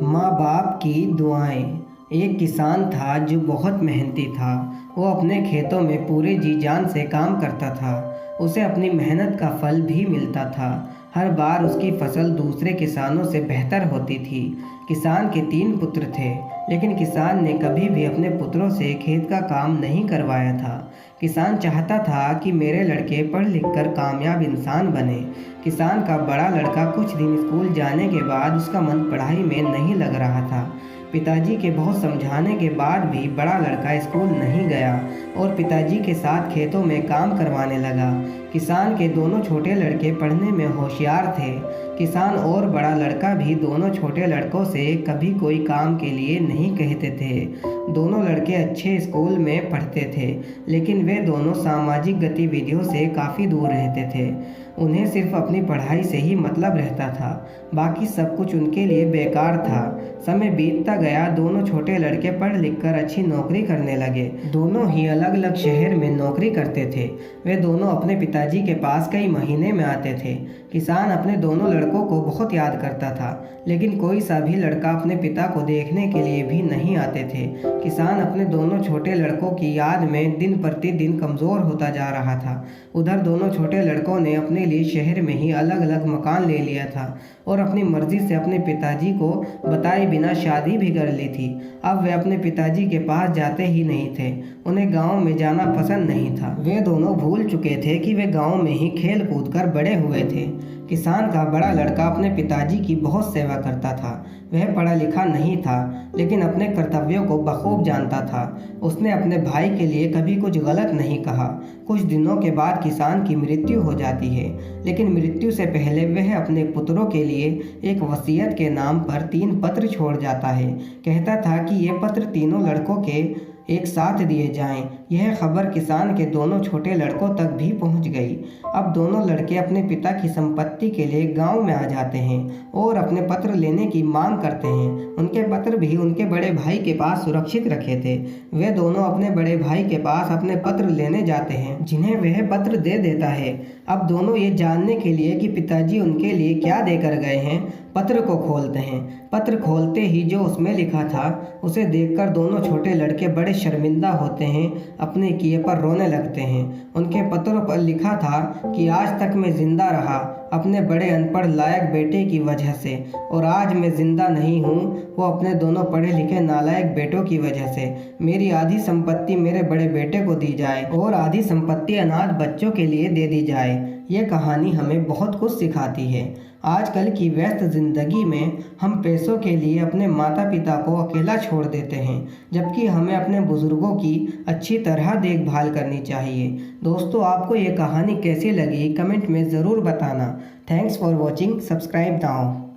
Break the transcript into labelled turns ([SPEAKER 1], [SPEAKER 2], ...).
[SPEAKER 1] माँ बाप की दुआएं। एक किसान था जो बहुत मेहनती था। वो अपने खेतों में पूरे जी जान से काम करता था। उसे अपनी मेहनत का फल भी मिलता था। हर बार उसकी फसल दूसरे किसानों से बेहतर होती थी। किसान के 3 पुत्र थे, लेकिन किसान ने कभी भी अपने पुत्रों से खेत का काम नहीं करवाया था। किसान चाहता था कि मेरे लड़के पढ़ लिख कर कामयाब इंसान बने। किसान का बड़ा लड़का कुछ दिन स्कूल जाने के बाद उसका मन पढ़ाई में नहीं लग रहा था। पिताजी के बहुत समझाने के बाद भी बड़ा लड़का स्कूल नहीं गया और पिताजी के साथ खेतों में काम करवाने लगा। किसान के दोनों छोटे लड़के पढ़ने में होशियार थे। किसान और बड़ा लड़का भी दोनों छोटे लड़कों से कभी कोई काम के लिए नहीं कहते थे। दोनों लड़के अच्छे स्कूल में पढ़ते थे, लेकिन वे दोनों सामाजिक गतिविधियों से काफ़ी दूर रहते थे। उन्हें सिर्फ अपनी पढ़ाई से ही मतलब रहता था, बाकी सब कुछ उनके लिए बेकार था। समय बीतता गया, दोनों छोटे लड़के पढ़ लिख कर अच्छी नौकरी करने लगे। दोनों ही अलग अलग शहर में नौकरी करते थे। वे दोनों अपने पिताजी के पास कई महीने में आते थे। किसान अपने दोनों लड़कों को बहुत याद करता था, लेकिन कोई सा भी लड़का अपने पिता को देखने के लिए भी नहीं आते थे। किसान अपने दोनों छोटे लड़कों की याद में दिन प्रतिदिन कमज़ोर होता जा रहा था। उधर दोनों छोटे लड़कों ने अपने लिए शहर में ही अलग अलग मकान ले लिया था और अपनी मर्जी से अपने पिताजी को बताए बिना शादी भी कर ली थी। अब वे अपने पिताजी के पास जाते ही नहीं थे। उन्हें गांव में जाना पसंद नहीं था। वे दोनों भूल चुके थे कि वे गांव में ही खेल कूद कर बड़े हुए थे। किसान का बड़ा लड़का अपने पिताजी की बहुत सेवा करता था। वह पढ़ा लिखा नहीं था, लेकिन अपने कर्तव्यों को बखूब जानता था। उसने अपने भाई के लिए कभी कुछ गलत नहीं कहा। कुछ दिनों के बाद किसान की मृत्यु हो जाती है, लेकिन मृत्यु से पहले वह अपने पुत्रों के लिए एक वसीयत के नाम पर 3 पत्र छोड़ जाता है। कहता था कि ये पत्र तीनों लड़कों के एक साथ दिए जाएं। यह खबर किसान के दोनों छोटे लड़कों तक भी पहुंच गई। अब दोनों लड़के अपने पिता की संपत्ति के लिए गांव में आ जाते हैं और अपने पत्र लेने की मांग करते हैं। उनके पत्र भी उनके बड़े भाई के पास सुरक्षित रखे थे। वे दोनों अपने बड़े भाई के पास अपने पत्र लेने जाते हैं, जिन्हें वह पत्र दे देता है। अब दोनों ये जानने के लिए कि पिताजी उनके लिए क्या देकर गए हैं, पत्र को खोलते हैं। पत्र खोलते ही जो उसमें लिखा था, उसे देखकर दोनों छोटे लड़के बड़े शर्मिंदा होते हैं, अपने किए पर रोने लगते हैं। उनके पत्रों पर लिखा था कि आज तक मैं जिंदा रहा अपने बड़े अनपढ़ लायक बेटे की वजह से, और आज मैं जिंदा नहीं हूँ वो अपने दोनों पढ़े लिखे नालायक बेटों की वजह से। मेरी आधी संपत्ति मेरे बड़े बेटे को दी जाए और आधी संपत्ति अनाथ बच्चों के लिए दे दी जाए। ये कहानी हमें बहुत कुछ सिखाती है। आजकल की व्यस्त जिंदगी में हम पैसों के लिए अपने माता पिता को अकेला छोड़ देते हैं, जबकि हमें अपने बुजुर्गों की अच्छी तरह देखभाल करनी चाहिए। दोस्तों, आपको ये कहानी कैसी लगी कमेंट में ज़रूर बताना। Thanks for watching. Subscribe now.